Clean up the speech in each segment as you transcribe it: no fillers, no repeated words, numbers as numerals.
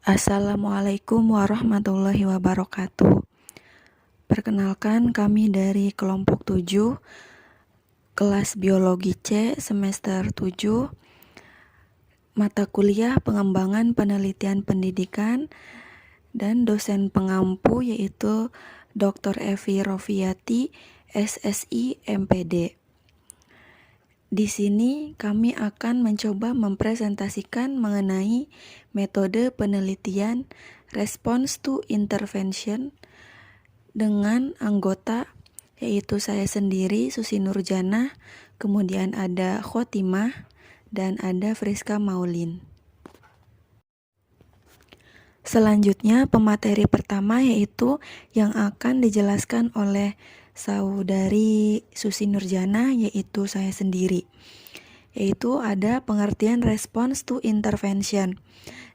Assalamualaikum warahmatullahi wabarakatuh. Perkenalkan, kami dari kelompok 7, kelas biologi C, semester 7, mata kuliah pengembangan penelitian pendidikan, dan dosen pengampu yaitu Dr. Evi Rofiati, SSI MPD. Di sini kami akan mencoba mempresentasikan mengenai metode penelitian response to intervention dengan anggota yaitu saya sendiri Susi Nurjana, kemudian ada Khotimah, dan ada Friska Maulin. Selanjutnya pemateri pertama yaitu yang akan dijelaskan oleh saudari Susi Nurjana yaitu saya sendiri, yaitu ada pengertian response to intervention,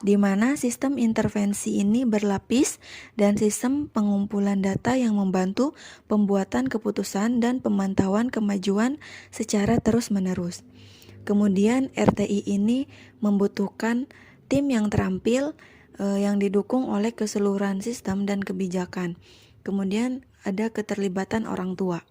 di mana sistem intervensi ini berlapis dan sistem pengumpulan data yang membantu pembuatan keputusan dan pemantauan kemajuan secara terus-menerus. Kemudian RTI ini membutuhkan tim yang terampil yang didukung oleh keseluruhan sistem dan kebijakan. Kemudian ada keterlibatan orang tua.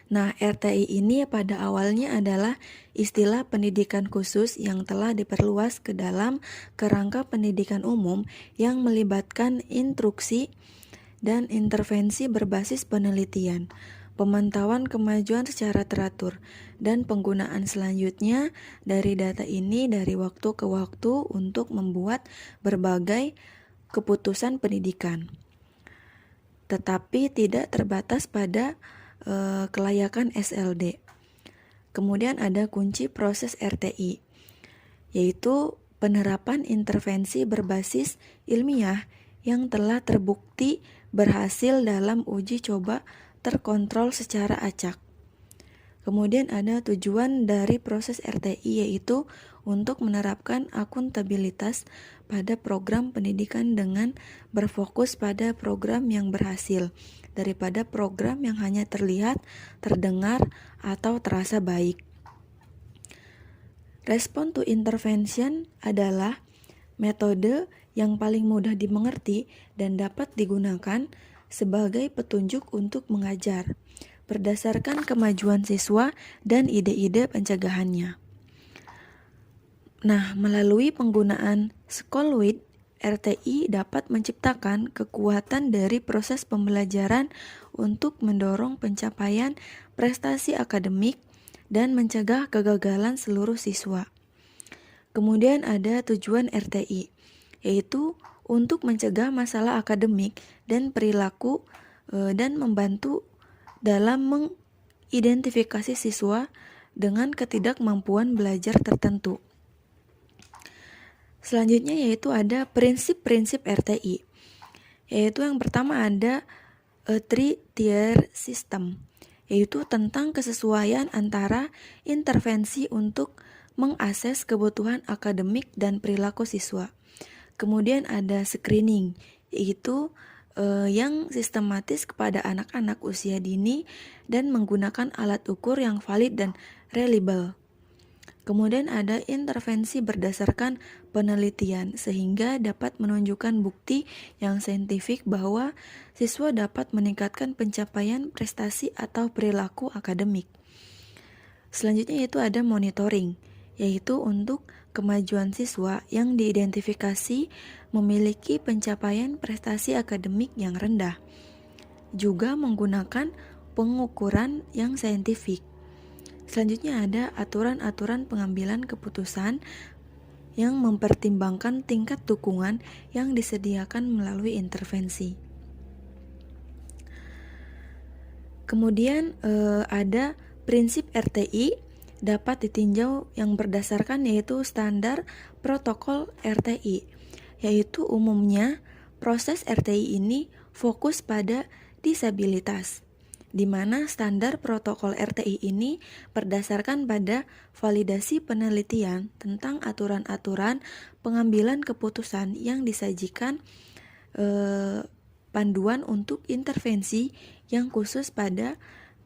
Nah, RTI ini pada awalnya adalah istilah pendidikan khusus yang telah diperluas ke dalam kerangka pendidikan umum yang melibatkan instruksi dan intervensi berbasis penelitian, pemantauan kemajuan secara teratur, dan penggunaan selanjutnya dari data ini dari waktu ke waktu untuk membuat berbagai keputusan pendidikan. Tetapi tidak terbatas pada kelayakan SLD. Kemudian ada kunci proses RTI, yaitu penerapan intervensi berbasis ilmiah yang telah terbukti berhasil dalam uji coba terkontrol secara acak. Kemudian ada tujuan dari proses RTI, yaitu untuk menerapkan akuntabilitas pada program pendidikan dengan berfokus pada program yang berhasil daripada program yang hanya terlihat, terdengar, atau terasa baik. Response to intervention adalah metode yang paling mudah dimengerti dan dapat digunakan sebagai petunjuk untuk mengajar berdasarkan kemajuan siswa dan ide-ide pencegahannya. Nah, melalui penggunaan Schooloid, RTI dapat menciptakan kekuatan dari proses pembelajaran untuk mendorong pencapaian prestasi akademik dan mencegah kegagalan seluruh siswa. Kemudian ada tujuan RTI, yaitu untuk mencegah masalah akademik dan perilaku dan membantu dalam mengidentifikasi siswa dengan ketidakmampuan belajar tertentu. Selanjutnya yaitu ada prinsip-prinsip RTI, yaitu yang pertama ada three-tier system, yaitu tentang kesesuaian antara intervensi untuk mengakses kebutuhan akademik dan perilaku siswa. Kemudian ada screening, yaitu yang sistematis kepada anak-anak usia dini dan menggunakan alat ukur yang valid dan reliable. Kemudian ada intervensi berdasarkan penelitian sehingga dapat menunjukkan bukti yang saintifik bahwa siswa dapat meningkatkan pencapaian prestasi atau perilaku akademik. Selanjutnya yaitu ada monitoring, yaitu untuk kemajuan siswa yang diidentifikasi memiliki pencapaian prestasi akademik yang rendah, juga menggunakan pengukuran yang saintifik. Selanjutnya ada aturan-aturan pengambilan keputusan yang mempertimbangkan tingkat dukungan yang disediakan melalui intervensi. Kemudian ada prinsip RTI dapat ditinjau yang berdasarkan yaitu standar protokol RTI, yaitu umumnya proses RTI ini fokus pada disabilitas, di mana standar protokol RTI ini berdasarkan pada validasi penelitian tentang aturan-aturan pengambilan keputusan yang disajikan panduan untuk intervensi yang khusus pada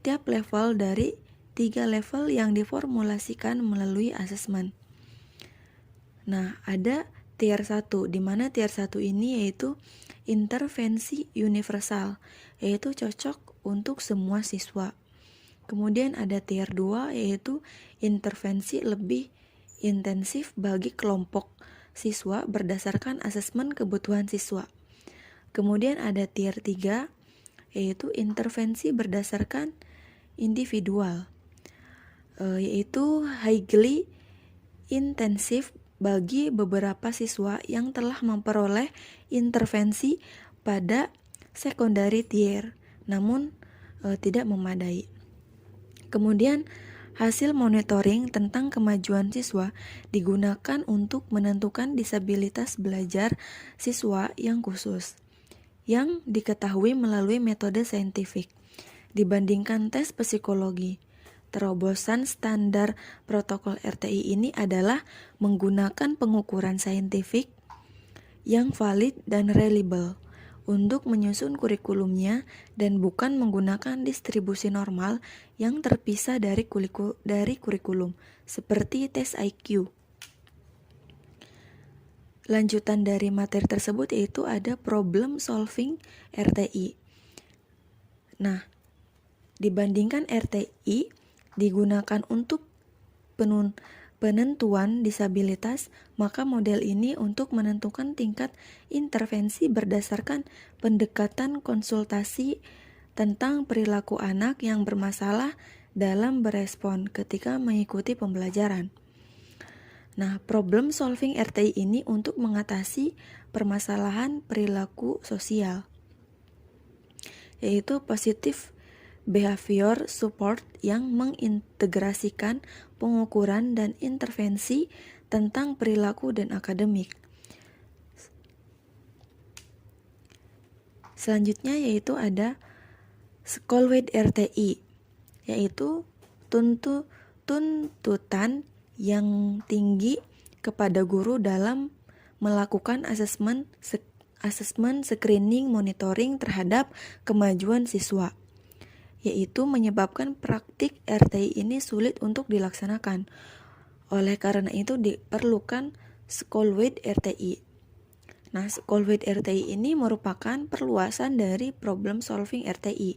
tiap level dari 3 level yang diformulasikan melalui asesmen. Nah, ada tier 1, di mana tier 1 ini yaitu intervensi universal, yaitu cocok untuk semua siswa. Kemudian ada tier 2 yaitu intervensi lebih intensif bagi kelompok siswa berdasarkan asesmen kebutuhan siswa. Kemudian ada tier 3 yaitu intervensi berdasarkan individual, yaitu highly intensif bagi beberapa siswa yang telah memperoleh intervensi pada secondary tier, namun tidak memadai. Kemudian hasil monitoring tentang kemajuan siswa digunakan untuk menentukan disabilitas belajar siswa yang khusus, yang diketahui melalui metode saintifik. Dibandingkan tes psikologi, terobosan standar protokol RTI ini adalah menggunakan pengukuran saintifik yang valid dan reliable untuk menyusun kurikulumnya dan bukan menggunakan distribusi normal yang terpisah dari kurikulum, seperti tes IQ. Lanjutan dari materi tersebut yaitu ada problem solving RTI. Nah, dibandingkan RTI digunakan untuk penentuan disabilitas, maka model ini untuk menentukan tingkat intervensi berdasarkan pendekatan konsultasi tentang perilaku anak yang bermasalah dalam berespon ketika mengikuti pembelajaran. Nah, problem solving RTI ini untuk mengatasi permasalahan perilaku sosial, yaitu positive behavior support yang mengintegrasikan pengukuran dan intervensi tentang perilaku dan akademik. Selanjutnya yaitu ada Schoolwide RTI, yaitu tuntutan yang tinggi kepada guru dalam melakukan asesmen screening monitoring terhadap kemajuan siswa, yaitu menyebabkan praktik RTI ini sulit untuk dilaksanakan. Oleh karena itu diperlukan Schoolwide RTI. Nah, Schoolwide RTI ini merupakan perluasan dari problem solving RTI.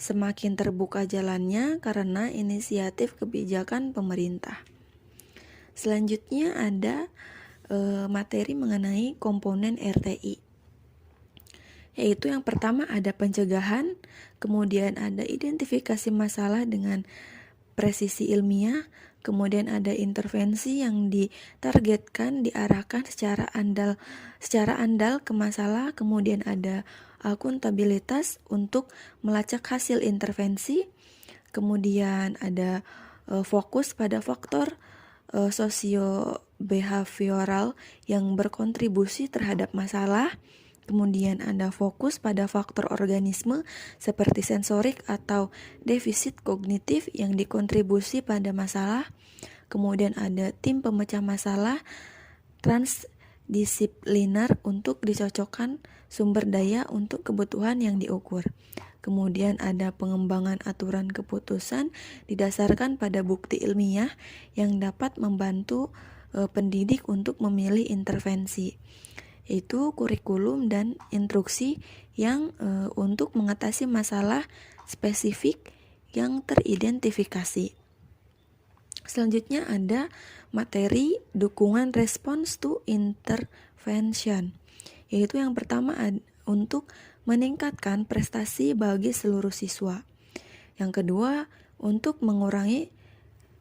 Semakin terbuka jalannya karena inisiatif kebijakan pemerintah. Selanjutnya ada materi mengenai komponen RTI, yaitu yang pertama ada pencegahan, kemudian ada identifikasi masalah dengan presisi ilmiah, kemudian ada intervensi yang ditargetkan diarahkan secara andal ke masalah, kemudian ada akuntabilitas untuk melacak hasil intervensi, kemudian ada fokus pada faktor sosio-behavioral yang berkontribusi terhadap masalah. Kemudian ada fokus pada faktor organisme seperti sensorik atau defisit kognitif yang dikontribusi pada masalah. Kemudian ada tim pemecah masalah transdisipliner untuk dicocokkan sumber daya untuk kebutuhan yang diukur. Kemudian ada pengembangan aturan keputusan didasarkan pada bukti ilmiah yang dapat membantu pendidik untuk memilih intervensi, yaitu kurikulum dan instruksi yang untuk mengatasi masalah spesifik yang teridentifikasi. Selanjutnya ada materi dukungan response to intervention, yaitu yang pertama untuk meningkatkan prestasi bagi seluruh siswa. Yang kedua, untuk mengurangi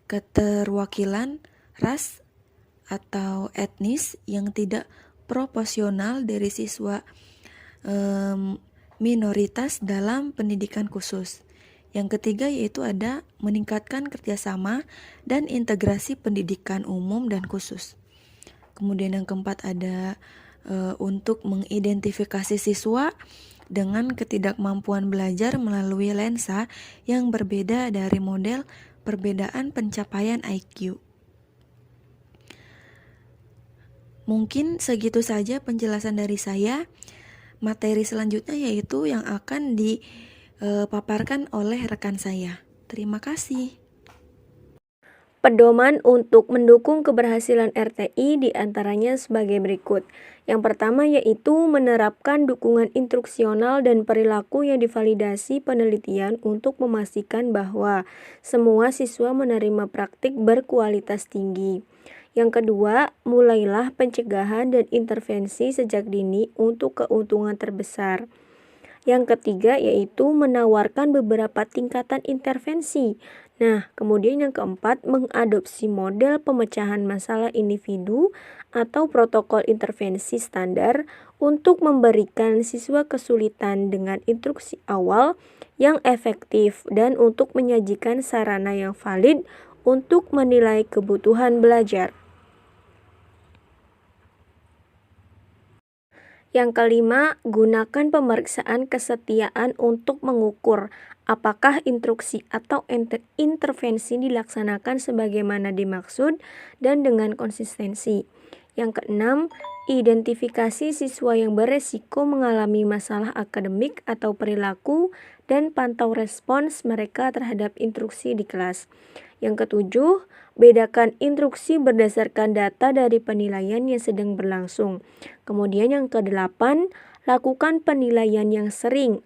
keterwakilan ras atau etnis yang tidak proporsional dari siswa minoritas dalam pendidikan khusus. Yang ketiga yaitu ada meningkatkan kerjasama dan integrasi pendidikan umum dan khusus. Kemudian yang keempat ada untuk mengidentifikasi siswa dengan ketidakmampuan belajar melalui lensa yang berbeda dari model perbedaan pencapaian IQ. Mungkin segitu saja penjelasan dari saya. Materi selanjutnya yaitu yang akan dipaparkan oleh rekan saya. Terima kasih. Pedoman untuk mendukung keberhasilan RTI diantaranya sebagai berikut. Yang pertama yaitu menerapkan dukungan instruksional dan perilaku yang divalidasi penelitian untuk memastikan bahwa semua siswa menerima praktik berkualitas tinggi. Yang kedua, mulailah pencegahan dan intervensi sejak dini untuk keuntungan terbesar. Yang ketiga yaitu menawarkan beberapa tingkatan intervensi. Nah, kemudian yang keempat, mengadopsi model pemecahan masalah individu atau protokol intervensi standar untuk memberikan siswa kesulitan dengan instruksi awal yang efektif dan untuk menyajikan sarana yang valid untuk menilai kebutuhan belajar. Yang kelima, gunakan pemeriksaan kesetiaan untuk mengukur apakah instruksi atau intervensi dilaksanakan sebagaimana dimaksud dan dengan konsistensi. Yang keenam, identifikasi siswa yang beresiko mengalami masalah akademik atau perilaku dan pantau respons mereka terhadap instruksi di kelas. Yang ketujuh, bedakan instruksi berdasarkan data dari penilaian yang sedang berlangsung. Kemudian yang kedelapan, lakukan penilaian yang sering,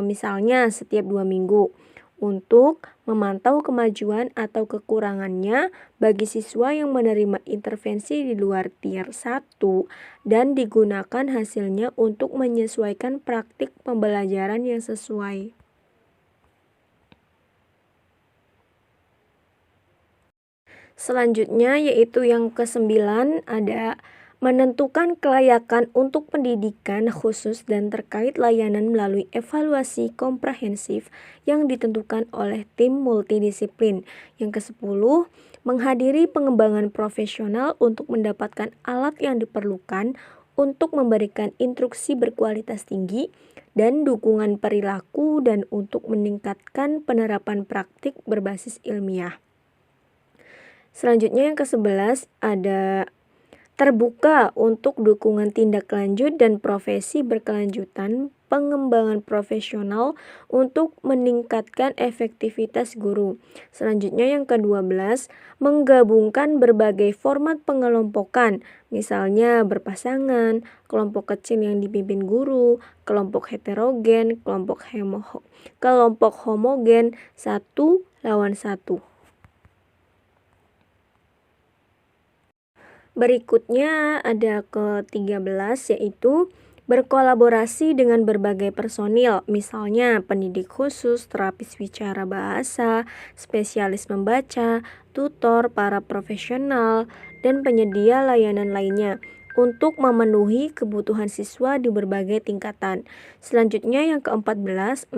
misalnya setiap 2 minggu, untuk memantau kemajuan atau kekurangannya bagi siswa yang menerima intervensi di luar tier 1 dan digunakan hasilnya untuk menyesuaikan praktik pembelajaran yang sesuai. Selanjutnya yaitu yang ke-9 ada menentukan kelayakan untuk pendidikan khusus dan terkait layanan melalui evaluasi komprehensif yang ditentukan oleh tim multidisiplin. Yang ke-10, menghadiri pengembangan profesional untuk mendapatkan alat yang diperlukan untuk memberikan instruksi berkualitas tinggi dan dukungan perilaku dan untuk meningkatkan penerapan praktik berbasis ilmiah. Selanjutnya yang ke-11 ada terbuka untuk dukungan tindak lanjut dan profesi berkelanjutan pengembangan profesional untuk meningkatkan efektivitas guru. Selanjutnya yang ke-12, menggabungkan berbagai format pengelompokan, misalnya berpasangan, kelompok kecil yang dipimpin guru, kelompok heterogen, kelompok homogen, 1 lawan 1. Berikutnya ada ke-13 yaitu berkolaborasi dengan berbagai personil, misalnya pendidik khusus, terapis bicara bahasa, spesialis membaca, tutor, para profesional, dan penyedia layanan lainnya untuk memenuhi kebutuhan siswa di berbagai tingkatan. Selanjutnya yang ke-14,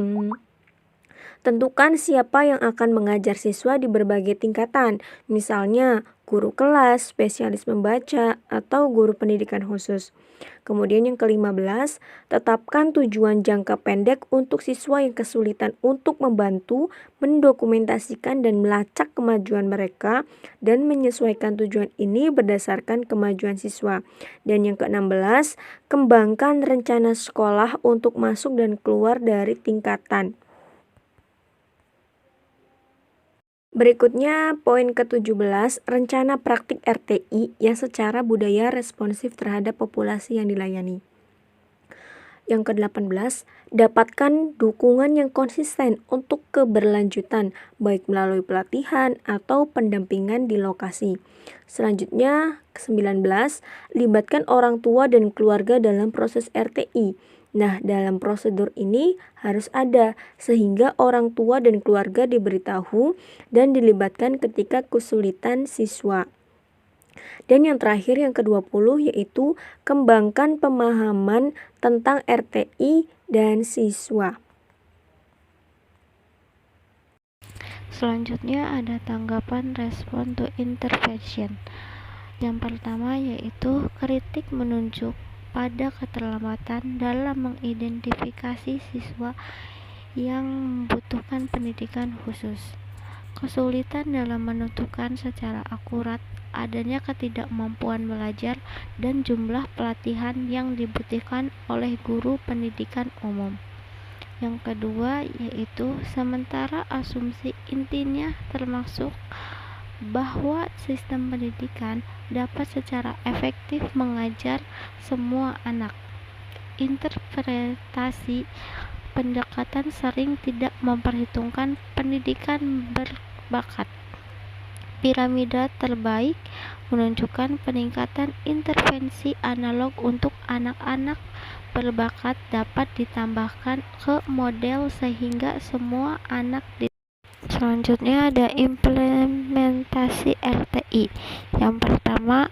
tentukan siapa yang akan mengajar siswa di berbagai tingkatan, misalnya guru kelas, spesialis membaca, atau guru pendidikan khusus. Kemudian yang ke-15, tetapkan tujuan jangka pendek untuk siswa yang kesulitan untuk membantu mendokumentasikan dan melacak kemajuan mereka dan menyesuaikan tujuan ini berdasarkan kemajuan siswa. Dan yang ke-16, kembangkan rencana sekolah untuk masuk dan keluar dari tingkatan. Berikutnya poin ke-17, rencana praktik RTI yang secara budaya responsif terhadap populasi yang dilayani. Yang ke-18, dapatkan dukungan yang konsisten untuk keberlanjutan, baik melalui pelatihan atau pendampingan di lokasi. Selanjutnya, ke-19, libatkan orang tua dan keluarga dalam proses RTI. Nah, dalam prosedur ini harus ada, sehingga orang tua dan keluarga diberitahu dan dilibatkan ketika kesulitan siswa. Dan yang terakhir yang ke-20 yaitu kembangkan pemahaman tentang RTI dan siswa. Selanjutnya ada tanggapan respon to intervention. Yang pertama yaitu kritik menunjuk pada keterlambatan dalam mengidentifikasi siswa yang membutuhkan pendidikan khusus, kesulitan dalam menentukan secara akurat adanya ketidakmampuan belajar dan jumlah pelatihan yang dibutuhkan oleh guru pendidikan umum. Yang kedua yaitu sementara asumsi intinya termasuk bahwa sistem pendidikan dapat secara efektif mengajar semua anak. Interpretasi pendekatan sering tidak memperhitungkan pendidikan berbakat. Piramida terbaik menunjukkan peningkatan intervensi analog untuk anak-anak berbakat dapat ditambahkan ke model sehingga semua anak Selanjutnya ada implementasi LTI. Yang pertama,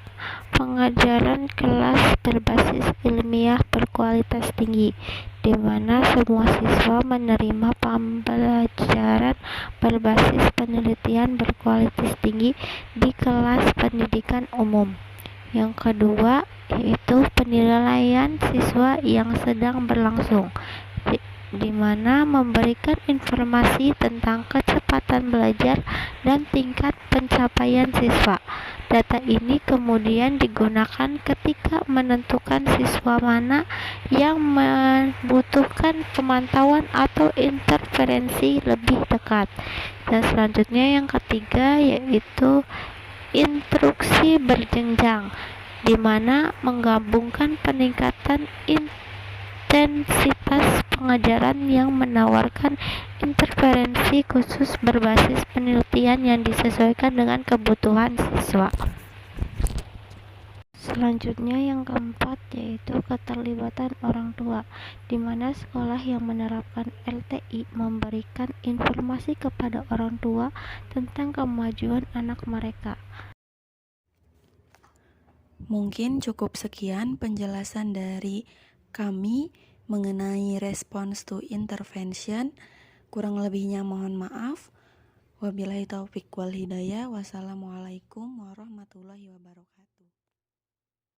pengajaran kelas berbasis ilmiah berkualitas tinggi, di mana semua siswa menerima pembelajaran berbasis penelitian berkualitas tinggi di kelas pendidikan umum. Yang kedua, yaitu penilaian siswa yang sedang berlangsung, di mana memberikan informasi tentang kecepatan belajar dan tingkat pencapaian siswa. Data ini kemudian digunakan ketika menentukan siswa mana yang membutuhkan pemantauan atau interferensi lebih dekat. Dan selanjutnya yang ketiga yaitu instruksi berjenjang, di mana menggabungkan peningkatan intensitas pengajaran yang menawarkan interferensi khusus berbasis penelitian yang disesuaikan dengan kebutuhan siswa. Selanjutnya yang keempat yaitu keterlibatan orang tua, di mana sekolah yang menerapkan LTI memberikan informasi kepada orang tua tentang kemajuan anak mereka. Mungkin cukup sekian penjelasan dari kami mengenai response to intervention. Kurang lebihnya mohon maaf. Wabillahi taufik wal hidayah. Wassalamualaikum warahmatullahi wabarakatuh.